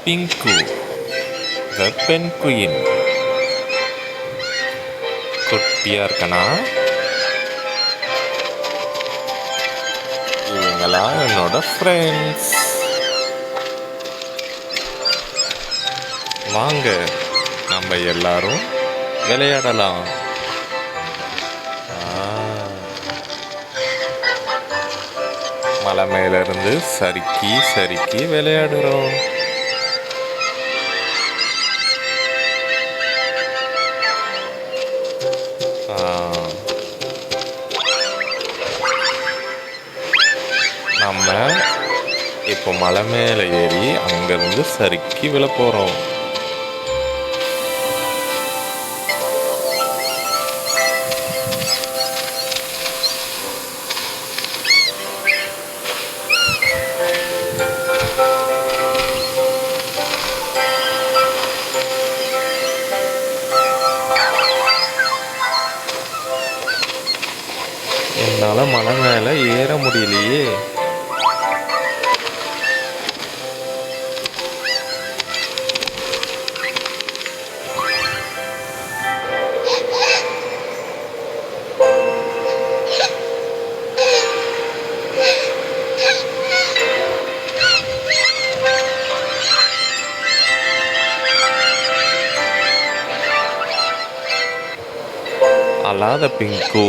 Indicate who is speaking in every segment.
Speaker 1: Pink த பெண் queen. குட்டியா இருக்கனா? இவங்களா என்னோட ஃப்ரெண்ட்ஸ். வாங்க நம்ம எல்லாரும் விளையாடலாம். மலை மேல இருந்து சறுக்கி சறுக்கி விளையாடுறோம். நம்ம இப்போ மலை மேலே ஏறி அங்கேருந்து சறுக்கி விழ போகிறோம். என்னால் மலை மேலே ஏற முடியலையே. அழாத பிங்கு.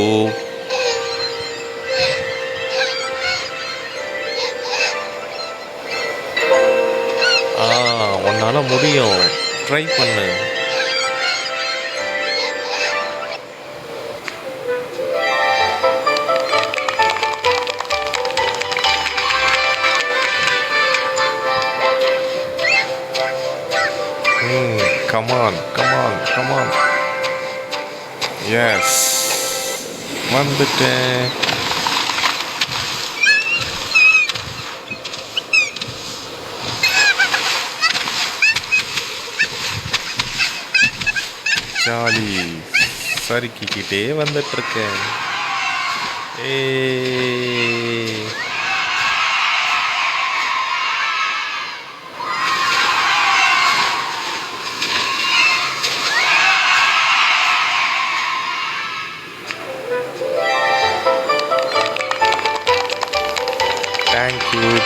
Speaker 1: உன்னால முடியும், ட்ரை பண்ணு. Come on, come on, come on. Yes, வந்துட்டேன். ஜாலி சறுக்கிக்கிட்டே வந்துட்டுருக்கேன்.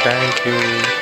Speaker 1: Thank you.